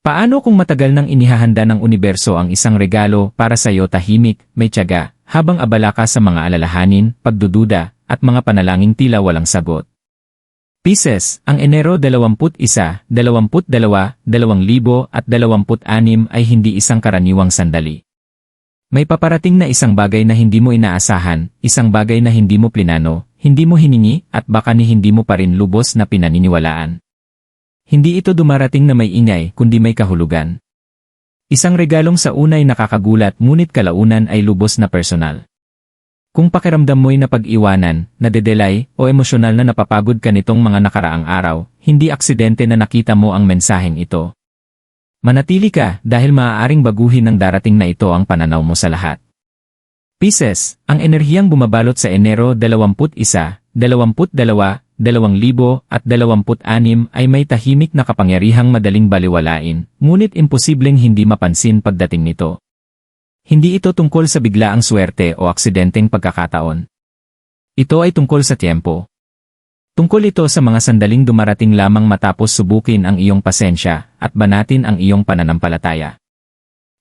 Paano kung matagal nang inihahanda ng universo ang isang regalo para sa iyo, tahimik, may tiyaga, habang abala ka sa mga alalahanin, pagdududa, at mga panalangin tila walang sagot? Pisces, ang Enero 21, 22, 2026 ay hindi isang karaniwang sandali. May paparating na isang bagay na hindi mo inaasahan, isang bagay na hindi mo plinano, hindi mo hiningi, at baka ni hindi mo pa rin lubos na pinaniniwalaan. Hindi ito dumarating na may ingay, kundi may kahulugan. Isang regalong sa unay nakakagulat ngunit kalaunan ay lubos na personal. Kung pakiramdam mo'y napag-iwanan, nadedelay, o emosyonal na napapagod ka nitong mga nakaraang araw, hindi aksidente na nakita mo ang mensaheng ito. Manatili ka dahil maaaring baguhin ng darating na ito ang pananaw mo sa lahat. Pisces, ang enerhiyang bumabalot sa Enero 21, 22, 2026 ay may tahimik na kapangyarihang madaling baliwalain, ngunit imposibleng hindi mapansin pagdating nito. Hindi ito tungkol sa biglaang swerte o aksidenteng pagkakataon. Ito ay tungkol sa tiempo. Tungkol ito sa mga sandaling dumarating lamang matapos subukin ang iyong pasensya at banatin ang iyong pananampalataya.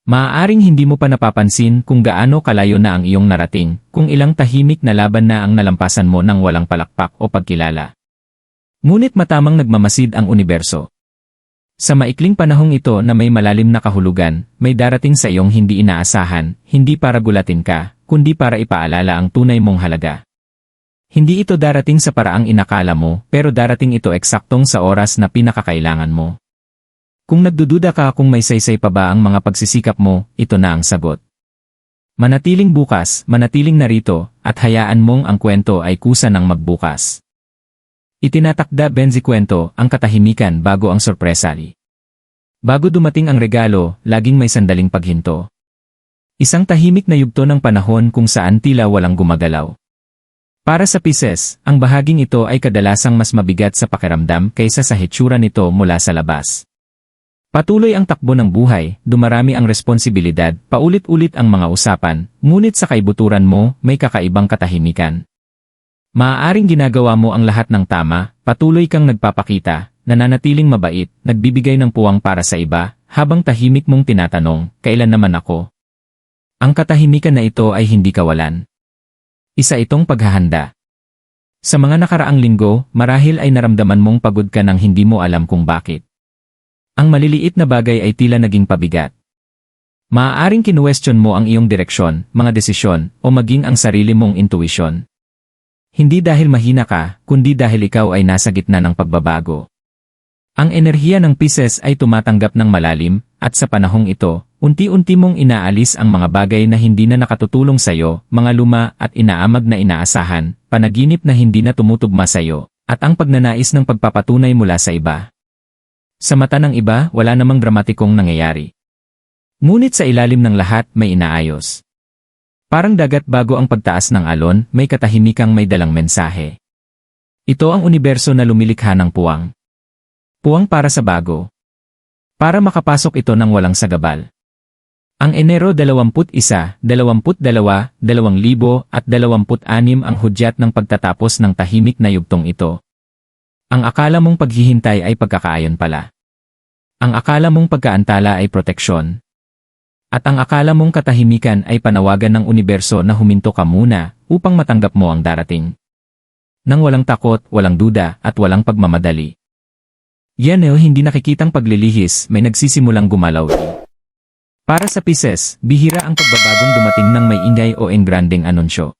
Maaaring hindi mo pa napapansin kung gaano kalayo na ang iyong narating, kung ilang tahimik na laban na ang nalampasan mo nang walang palakpak o pagkilala. Ngunit matamang nagmamasid ang universo. Sa maikling panahong ito na may malalim na kahulugan, may darating sa iyong hindi inaasahan, hindi para gulatin ka, kundi para ipaalala ang tunay mong halaga. Hindi ito darating sa paraang inakala mo, pero darating ito eksaktong sa oras na pinakakailangan mo. Kung nagdududa ka kung may saysay pa ba ang mga pagsisikap mo, ito na ang sagot. Manatiling bukas, manatiling narito, at hayaan mong ang kwento ay kusa ng magbukas. Itinatakda 20 ang katahimikan bago ang sorpresali. Bago dumating ang regalo, laging may sandaling paghinto. Isang tahimik na yugto ng panahon kung saan tila walang gumagalaw. Para sa Pisces, ang bahaging ito ay kadalasang mas mabigat sa pakiramdam kaysa sa hitsura nito mula sa labas. Patuloy ang takbo ng buhay, dumarami ang responsibilidad, paulit-ulit ang mga usapan, ngunit sa kaibuturan mo, may kakaibang katahimikan. Maaaring ginagawa mo ang lahat ng tama, patuloy kang nagpapakita, nananatiling mabait, nagbibigay ng puwang para sa iba, habang tahimik mong tinatanong, kailan naman ako? Ang katahimikan na ito ay hindi kawalan. Isa itong paghahanda. Sa mga nakaraang linggo, marahil ay naramdaman mong pagod ka nang hindi mo alam kung bakit. Ang maliliit na bagay ay tila naging pabigat. Maaaring kinuwestiyon mo ang iyong direksyon, mga desisyon, o maging ang sarili mong intuisyon. Hindi dahil mahina ka, kundi dahil ikaw ay nasa gitna ng pagbabago. Ang enerhiya ng Pisces ay tumatanggap ng malalim, at sa panahong ito, unti-unti mong inaalis ang mga bagay na hindi na nakatutulong sa iyo, mga luma at inaamag na inaasahan, panaginip na hindi na tumutugma sa iyo, at ang pagnanais ng pagpapatunay mula sa iba. Sa mata ng iba, wala namang dramatikong nangyayari. Ngunit sa ilalim ng lahat, may inaayos. Parang dagat bago ang pagtaas ng alon, may katahimikang may dalang mensahe. Ito ang universo na lumilikha ng puwang. Puwang para sa bago. Para makapasok ito ng walang sagabal. Ang Enero 21, 22, 2026 ang hudyat ng pagtatapos ng tahimik na yugtong ito. Ang akala mong paghihintay ay pagkakaayon pala. Ang akala mong pagkaantala ay proteksyon. At ang akala mong katahimikan ay panawagan ng universo na huminto ka muna upang matanggap mo ang darating. Nang walang takot, walang duda, at walang pagmamadali. Yan hindi nakikitang paglilihis, may nagsisimulang gumalaw. Para sa Pisces, bihira ang pagbabagong dumating ng may ingay o engrandeng anunsyo.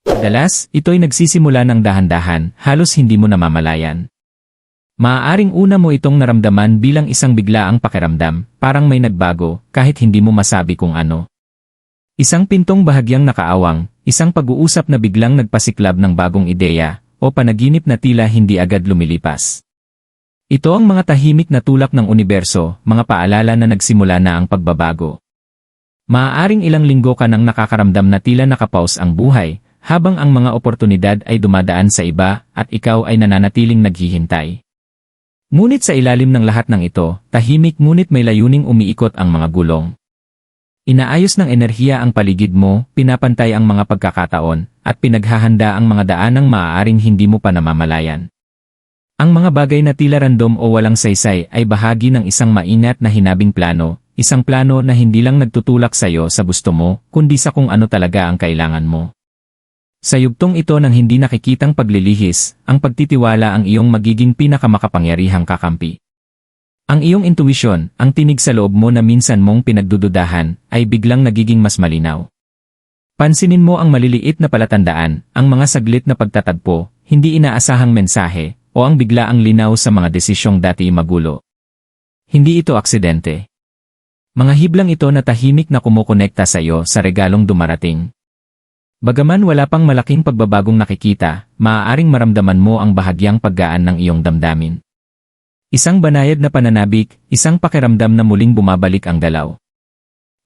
Madalas, ito'y nagsisimula ng dahan-dahan, halos hindi mo namamalayan. Maaaring una mo itong naramdaman bilang isang biglaang pakiramdam, parang may nagbago, kahit hindi mo masabi kung ano. Isang pintong bahagyang nakaawang, isang pag-uusap na biglang nagpasiklab ng bagong ideya, o panaginip na tila hindi agad lumilipas. Ito ang mga tahimik na tulak ng universo, mga paalala na nagsimula na ang pagbabago. Maaaring ilang linggo ka nang nakakaramdam na tila nakapause ang buhay, habang ang mga oportunidad ay dumadaan sa iba at ikaw ay nananatiling naghihintay. Ngunit sa ilalim ng lahat ng ito, tahimik ngunit may layuning umiikot ang mga gulong. Inaayos ng enerhiya ang paligid mo, pinapantay ang mga pagkakataon, at pinaghahanda ang mga daanang maaaring hindi mo pa namamalayan. Ang mga bagay na tila random o walang saysay ay bahagi ng isang maingat na hinabing plano, isang plano na hindi lang nagtutulak sa'yo sa gusto mo, kundi sa kung ano talaga ang kailangan mo. Sa yugtong ito ng hindi nakikitang paglilihis, ang pagtitiwala ang iyong magiging pinakamakapangyarihang kakampi. Ang iyong intuition, ang tinig sa loob mo na minsan mong pinagdududahan, ay biglang nagiging mas malinaw. Pansinin mo ang maliliit na palatandaan, ang mga saglit na pagtatagpo, hindi inaasahang mensahe, o ang biglaang linaw sa mga desisyong dati magulo. Hindi ito aksidente. Mga hiblang ito na tahimik na kumukonekta sa iyo sa regalong dumarating. Bagaman wala pang malaking pagbabagong nakikita, maaaring maramdaman mo ang bahagyang paggaan ng iyong damdamin. Isang banayad na pananabik, isang pakiramdam na muling bumabalik ang galaw.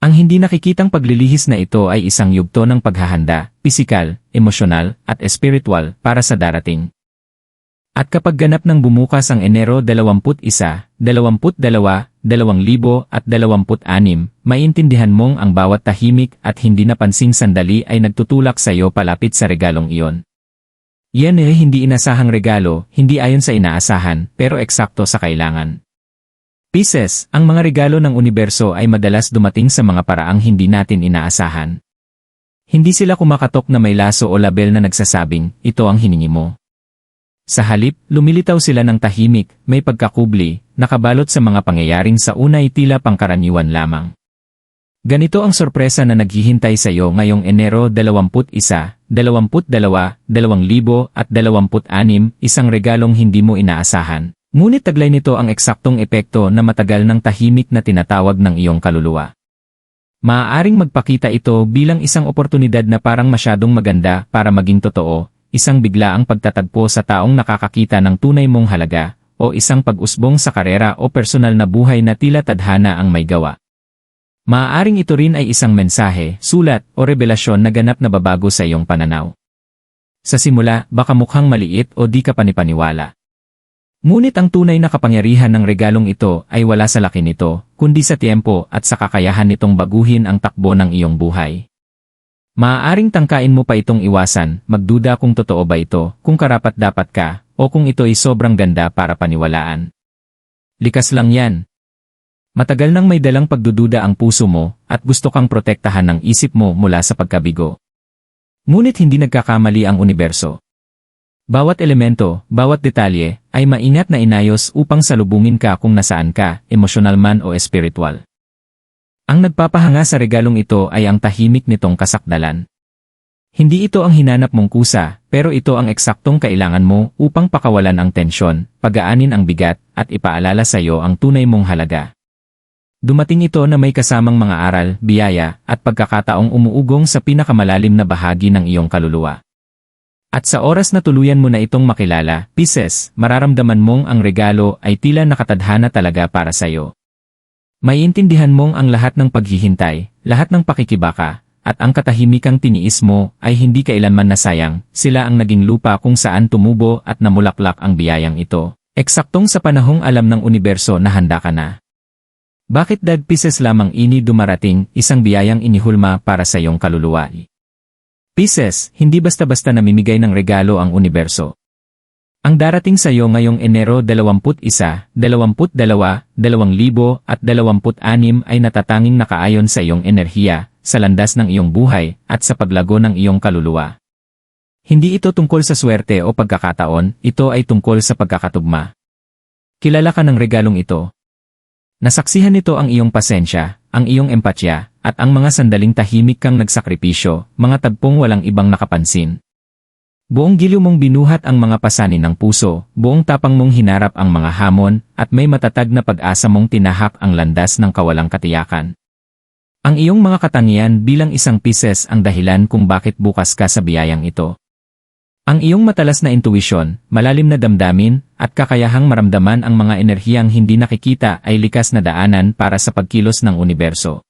Ang hindi nakikitang paglilihis na ito ay isang yugto ng paghahanda, pisikal, emosyonal, at espiritual para sa darating. At kapag ganap ng bumukas ang Enero 21, 22, 2026, maiintindihan mong ang bawat tahimik at hindi napansing sandali ay nagtutulak sa iyo palapit sa regalong iyon. Yan ay hindi inasahang regalo, hindi ayon sa inaasahan, pero eksakto sa kailangan. Pisces, ang mga regalo ng universo ay madalas dumating sa mga paraang hindi natin inaasahan. Hindi sila kumakatok na may laso o label na nagsasabing, ito ang hiningi mo. Sa halip, lumilitaw sila ng tahimik, may pagkakubli, nakabalot sa mga pangyayaring sa una ay tila pangkaraniwan lamang. Ganito ang sorpresa na naghihintay sa iyo ngayong Enero 21, 22, 2026, isang regalong hindi mo inaasahan. Ngunit taglay nito ang eksaktong epekto na matagal ng tahimik na tinatawag ng iyong kaluluwa. Maaaring magpakita ito bilang isang oportunidad na parang masyadong maganda para maging totoo, isang biglaang pagtatagpo sa taong nakakakita ng tunay mong halaga, o isang pag-usbong sa karera o personal na buhay na tila tadhana ang may gawa. Maaaring ito rin ay isang mensahe, sulat, o revelasyon na ganap na babago sa iyong pananaw. Sa simula, baka mukhang maliit o di ka panipaniwala. Ngunit ang tunay na kapangyarihan ng regalong ito ay wala sa laki nito, kundi sa tiempo at sa kakayahan nitong baguhin ang takbo ng iyong buhay. Maaaring tangkain mo pa itong iwasan, magduda kung totoo ba ito, kung karapat-dapat ka, o kung ito ay sobrang ganda para paniwalaan. Likas lang yan. Matagal nang may dalang pagdududa ang puso mo, at gusto kang protektahan ng isip mo mula sa pagkabigo. Ngunit hindi nagkakamali ang universo. Bawat elemento, bawat detalye, ay maingat na inayos upang salubungin ka kung nasaan ka, emosyonal man o espiritual. Ang nagpapahanga sa regalong ito ay ang tahimik nitong kasakdalan. Hindi ito ang hinanap mong kusa, pero ito ang eksaktong kailangan mo upang pakawalan ang tensyon, pagaanin ang bigat, at ipaalala sa iyo ang tunay mong halaga. Dumating ito na may kasamang mga aral, biyaya, at pagkakataong umuugong sa pinakamalalim na bahagi ng iyong kaluluwa. At sa oras na tuluyan mo na itong makilala, Pisces, mararamdaman mong ang regalo ay tila nakatadhana talaga para sa iyo. Maiintindihan mong ang lahat ng paghihintay, lahat ng pakikibaka, at ang katahimikang tiniis mo ay hindi kailanman nasayang, sila ang naging lupa kung saan tumubo at namulaklak ang biyayang ito, eksaktong sa panahong alam ng universo na handa ka na. Bakit Pisces lamang ini dumarating, isang biyayang inihulma para sa iyong kaluluwa? Pisces, hindi basta-basta namimigay ng regalo ang universo. Ang darating sa iyo ngayong Enero 21, 22, 2026 ay natatanging nakaayon sa iyong enerhiya, sa landas ng iyong buhay, at sa paglago ng iyong kaluluwa. Hindi ito tungkol sa swerte o pagkakataon, ito ay tungkol sa pagkakatugma. Kilala ka ng regalong ito. Nasaksihan nito ang iyong pasensya, ang iyong empatya, at ang mga sandaling tahimik kang nagsakripisyo, mga tagpong walang ibang nakapansin. Buong giliw mong binuhat ang mga pasanin ng puso, buong tapang mong hinarap ang mga hamon, at may matatag na pag-asa mong tinahak ang landas ng kawalang katiyakan. Ang iyong mga katangian bilang isang Pisces ang dahilan kung bakit bukas ka sa biyayang ito. Ang iyong matalas na intuisyon, malalim na damdamin, at kakayahang maramdaman ang mga enerhiyang hindi nakikita ay likas na daanan para sa pagkilos ng universo.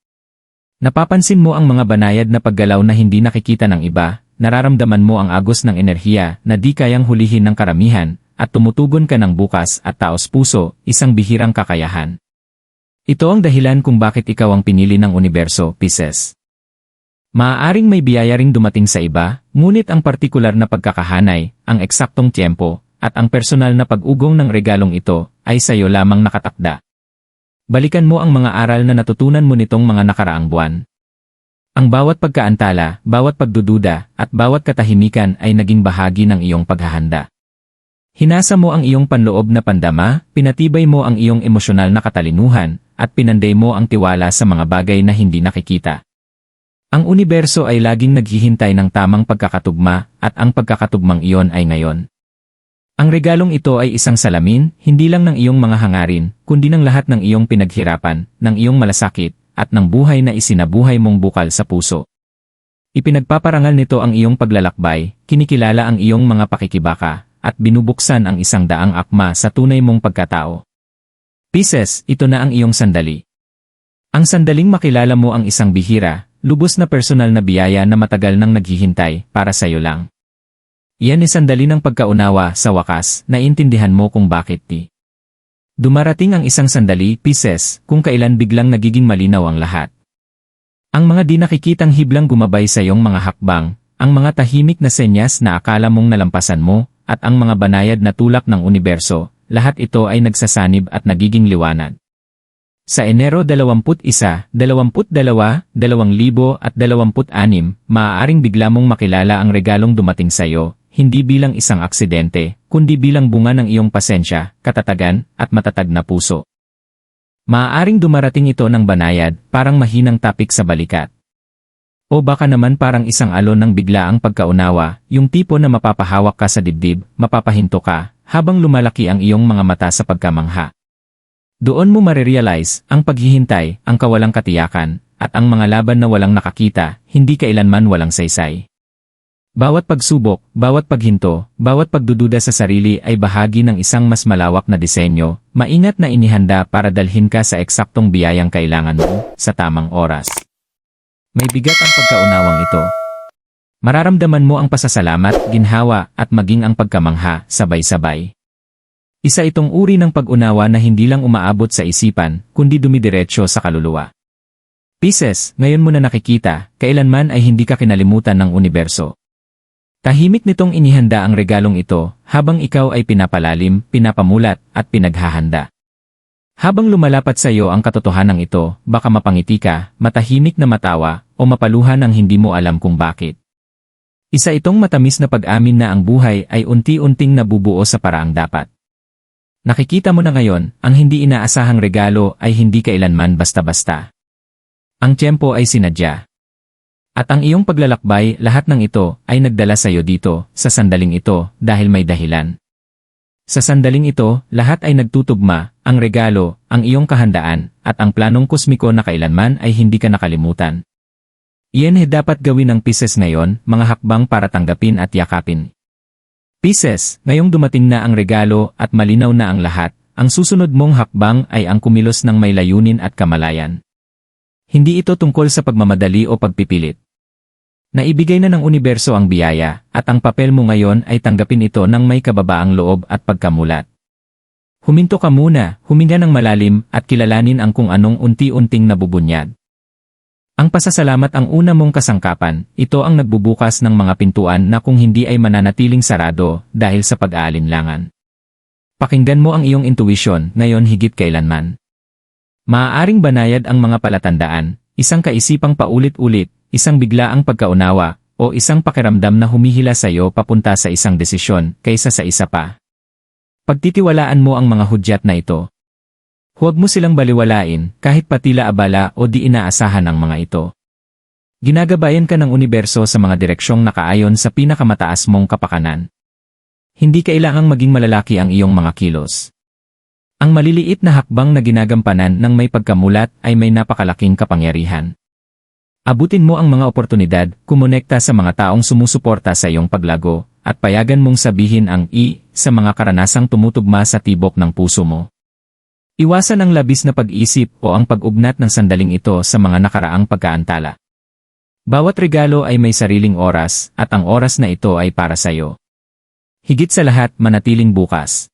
Napapansin mo ang mga banayad na paggalaw na hindi nakikita ng iba, nararamdaman mo ang agos ng enerhiya na di kayang hulihin ng karamihan, at tumutugon ka ng bukas at taos puso, isang bihirang kakayahan. Ito ang dahilan kung bakit ikaw ang pinili ng universo, Pisces. Maaaring may biyaya ring dumating sa iba, ngunit ang partikular na pagkakahanay, ang eksaktong tiyempo, at ang personal na pag-ugong ng regalong ito ay sa iyo lamang nakatakda. Balikan mo ang mga aral na natutunan mo nitong mga nakaraang buwan. Ang bawat pagkaantala, bawat pagdududa, at bawat katahimikan ay naging bahagi ng iyong paghahanda. Hinasa mo ang iyong panloob na pandama, pinatibay mo ang iyong emosyonal na katalinuhan, at pinanday mo ang tiwala sa mga bagay na hindi nakikita. Ang universo ay laging naghihintay ng tamang pagkakatugma, at ang pagkakatugmang iyon ay ngayon. Ang regalong ito ay isang salamin, hindi lang ng iyong mga hangarin, kundi ng lahat ng iyong pinaghirapan, ng iyong malasakit, at ng buhay na isinabuhay mong bukal sa puso. Ipinagpaparangal nito ang iyong paglalakbay, kinikilala ang iyong mga pakikibaka, at binubuksan ang 100 akma sa tunay mong pagkatao. Pisces, ito na ang iyong sandali. Ang sandaling makilala mo ang isang bihira, lubos na personal na biyaya na matagal nang naghihintay para sa iyo lang. Iyan ay sandali ng pagkaunawa sa wakas, naiintindihan mo kung bakit dumarating ang isang sandali, Pisces, kung kailan biglang nagiging malinaw ang lahat. Ang mga di nakikitang hiblang gumabay sa iyong mga hakbang, ang mga tahimik na senyas na akala mong nalampasan mo, at ang mga banayad na tulak ng universo, lahat ito ay nagsasanib at nagiging liwanag. Sa Enero 21, 22, 2026, maaaring bigla mong makilala ang regalong dumating sa iyo, hindi bilang isang aksidente, kundi bilang bunga ng iyong pasensya, katatagan, at matatag na puso. Maaaring dumarating ito ng banayad, parang mahinang tapik sa balikat. O baka naman parang isang alon ng biglaang pagkaunawa, yung tipo na mapapahawak ka sa dibdib, mapapahinto ka, habang lumalaki ang iyong mga mata sa pagkamangha. Doon mo marirealize, ang paghihintay, ang kawalang katiyakan, at ang mga laban na walang nakakita, hindi kailanman walang saysay. Bawat pagsubok, bawat paghinto, bawat pagdududa sa sarili ay bahagi ng isang mas malawak na disenyo, maingat na inihanda para dalhin ka sa eksaktong biyayang kailangan mo, sa tamang oras. May bigat ang pagkaunawang ito. Mararamdaman mo ang pasasalamat, ginhawa, at maging ang pagkamangha, sabay-sabay. Isa itong uri ng pag-unawa na hindi lang umaabot sa isipan, kundi dumidiretso sa kaluluwa. Pisces, ngayon mo na nakikita, kailanman ay hindi ka kinalimutan ng universo. Tahimik nitong inihanda ang regalong ito, habang ikaw ay pinapalalim, pinapamulat, at pinaghahanda. Habang lumalapat sa iyo ang katotohanan ito, baka mapangiti ka, matahimik na matawa, o mapaluhan ang hindi mo alam kung bakit. Isa itong matamis na pag-amin na ang buhay ay unti-unting nabubuo sa paraang dapat. Nakikita mo na ngayon, ang hindi inaasahang regalo ay hindi kailanman basta-basta. Ang tiyempo ay sinadya. At ang iyong paglalakbay, lahat ng ito ay nagdala sa iyo dito, sa sandaling ito, dahil may dahilan. Sa sandaling ito, lahat ay nagtutugma, ang regalo, ang iyong kahandaan, at ang planong kosmiko na kailanman ay hindi ka nakalimutan. Iyan ay dapat gawin ng Pisces ngayon, mga hakbang para tanggapin at yakapin. Pisces, ngayong dumating na ang regalo at malinaw na ang lahat, ang susunod mong hakbang ay ang kumilos ng may layunin at kamalayan. Hindi ito tungkol sa pagmamadali o pagpipilit. Naibigay na ng universo ang biyaya, at ang papel mo ngayon ay tanggapin ito ng may kababaang loob at pagkamulat. Huminto ka muna, huminga ng malalim, at kilalanin ang kung anong unti-unting nabubunyad. Ang pasasalamat ang una mong kasangkapan, ito ang nagbubukas ng mga pintuan na kung hindi ay mananatiling sarado dahil sa pag-aalinlangan. Pakinggan mo ang iyong intuition ngayon higit kailanman. Maaaring banayad ang mga palatandaan, isang kaisipang paulit-ulit, isang biglaang pagkaunawa, o isang pakiramdam na humihila sa iyo papunta sa isang desisyon kaysa sa isa pa. Pagtitiwalaan mo ang mga hudyat na ito. Huwag mo silang baliwalain kahit patila abala o di inaasahan ang mga ito. Ginagabayan ka ng universo sa mga direksyong nakaayon sa pinakamataas mong kapakanan. Hindi kailangang maging malalaki ang iyong mga kilos. Ang maliliit na hakbang na ginagampanan ng may pagkamulat ay may napakalaking kapangyarihan. Abutin mo ang mga oportunidad, kumonekta sa mga taong sumusuporta sa iyong paglago, at payagan mong sabihin ang sa mga karanasang tumutugma sa tibok ng puso mo. Iwasan ang labis na pag-isip o ang pag-ugnat ng sandaling ito sa mga nakaraang pagkaantala. Bawat regalo ay may sariling oras, at ang oras na ito ay para sa iyo. Higit sa lahat, manatiling bukas.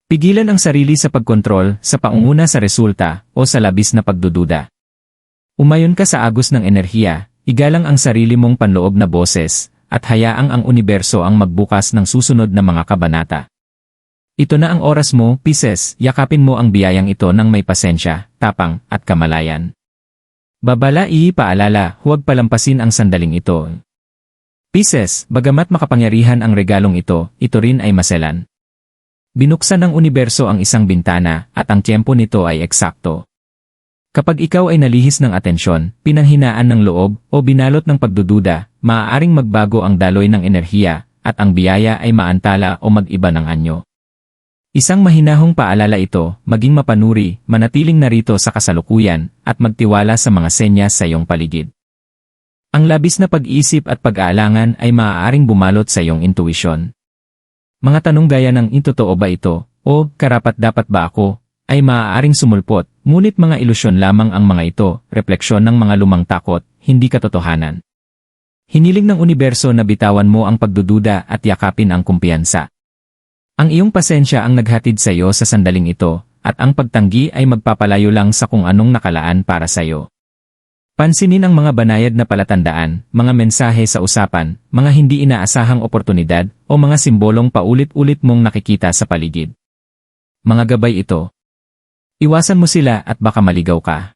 Pigilan ang sarili sa pagkontrol, sa pangunguna sa resulta, o sa labis na pagdududa. Umayon ka sa agos ng enerhiya, igalang ang sarili mong panloob na boses, at hayaang ang universo ang magbukas ng susunod na mga kabanata. Ito na ang oras mo, Pisces, yakapin mo ang biyayang ito ng may pasensya, tapang, at kamalayan. Babalai paalala, huwag palampasin ang sandaling ito. Pisces, bagamat makapangyarihan ang regalong ito rin ay maselan. Binuksan ng universo ang isang bintana, at ang tiyempo nito ay eksakto. Kapag ikaw ay nalihis ng atensyon, pinanghinaan ng loob, o binalot ng pagdududa, maaaring magbago ang daloy ng enerhiya, at ang biyaya ay maantala o mag-iba ng anyo. Isang mahinahong paalala ito, maging mapanuri, manatiling narito sa kasalukuyan, at magtiwala sa mga senyas sa iyong paligid. Ang labis na pag-iisip at pag-aalangan ay maaaring bumalot sa iyong intuisyon. Mga tanong gaya ng totoo ba ito, o karapat-dapat ba ako, ay maaaring sumulpot, ngunit mga ilusyon lamang ang mga ito, refleksyon ng mga lumang takot, hindi katotohanan. Hiniling ng universo na bitawan mo ang pagdududa at yakapin ang kumpiyansa. Ang iyong pasensya ang naghatid sa iyo sa sandaling ito, at ang pagtanggi ay magpapalayo lang sa kung anong nakalaan para sa iyo. Pansinin ang mga banayad na palatandaan, mga mensahe sa usapan, mga hindi inaasahang oportunidad, o mga simbolong paulit-ulit mong nakikita sa paligid. Mga gabay ito. Iwasan mo sila at baka maligaw ka.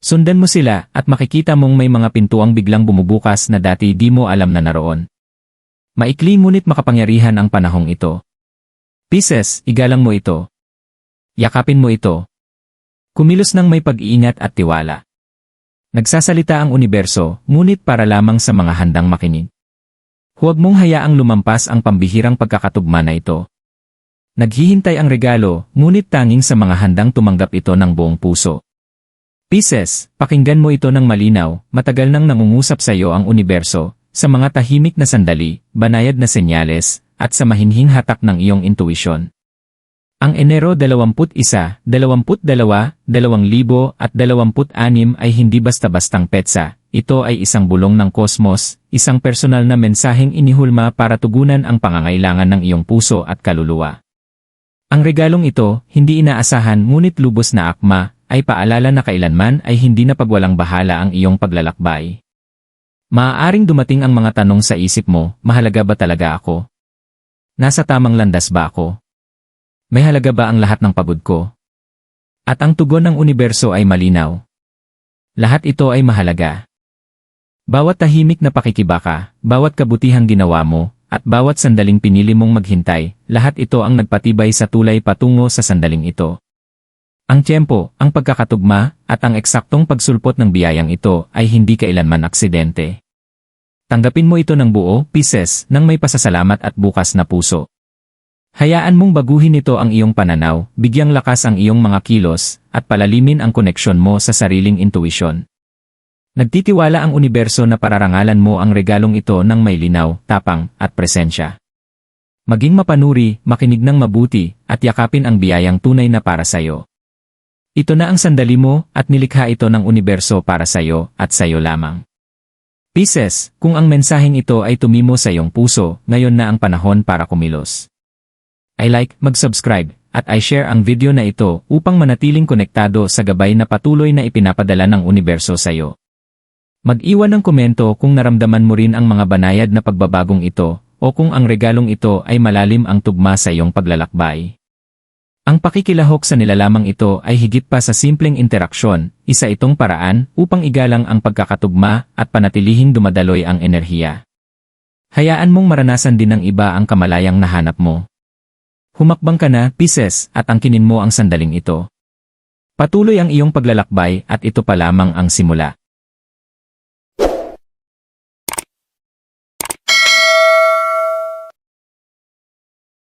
Sundan mo sila at makikita mong may mga pintuang biglang bumubukas na dati di mo alam na naroon. Maikli ngunit makapangyarihan ang panahong ito. Pisces, igalang mo ito. Yakapin mo ito. Kumilos ng may pag-iingat at tiwala. Nagsasalita ang universo, ngunit para lamang sa mga handang makinig. Huwag mong hayaang lumampas ang pambihirang pagkakatugma na ito. Naghihintay ang regalo, ngunit tanging sa mga handang tumanggap ito ng buong puso. Pisces, pakinggan mo ito ng malinaw, matagal nang nangungusap sa iyo ang universo, sa mga tahimik na sandali, banayad na senyales, at sa mahinhing hatak ng iyong intuisyon. Ang Enero 21, 22, 2026 ay hindi basta-bastang petsa, ito ay isang bulong ng kosmos, isang personal na mensaheng inihulma para tugunan ang pangangailangan ng iyong puso at kaluluwa. Ang regalong ito, hindi inaasahan ngunit lubos na akma, ay paalala na kailanman ay hindi na pagwalang bahala ang iyong paglalakbay. Maaaring dumating ang mga tanong sa isip mo, mahalaga ba talaga ako? Nasa tamang landas ba ako? May halaga ba ang lahat ng pagod ko? At ang tugon ng universo ay malinaw. Lahat ito ay mahalaga. Bawat tahimik na pakikibaka, bawat kabutihang ginawa mo, at bawat sandaling pinili mong maghintay, lahat ito ang nagpatibay sa tulay patungo sa sandaling ito. Ang tiyempo, ang pagkakatugma, at ang eksaktong pagsulpot ng biyayang ito ay hindi kailanman aksidente. Tanggapin mo ito ng buo, Pisces, nang may pasasalamat at bukas na puso. Hayaan mong baguhin ito ang iyong pananaw, bigyang lakas ang iyong mga kilos, at palalimin ang koneksyon mo sa sariling intuisyon. Nagtitiwala ang universo na pararangalan mo ang regalong ito ng may linaw, tapang, at presensya. Maging mapanuri, makinig ng mabuti, at yakapin ang biyayang tunay na para sa iyo. Ito na ang sandali mo, at nilikha ito ng universo para sa iyo, at sa iyo lamang. Pisces, kung ang mensaheng ito ay tumimo sa iyong puso, ngayon na ang panahon para kumilos. Mag-subscribe, at i-share ang video na ito upang manatiling konektado sa gabay na patuloy na ipinapadala ng universo sa iyo. Mag-iwan ng komento kung naramdaman mo rin ang mga banayad na pagbabagong ito, o kung ang regalong ito ay malalim ang tugma sa iyong paglalakbay. Ang pakikilahok sa nilalamang ito ay higit pa sa simpleng interaksyon, isa itong paraan upang igalang ang pagkakatugma at panatilihing dumadaloy ang enerhiya. Hayaan mong maranasan din ng iba ang kamalayang nahanap mo. Humakbang ka na, Pisces, at angkinin mo ang sandaling ito. Patuloy ang iyong paglalakbay at ito pa lamang ang simula.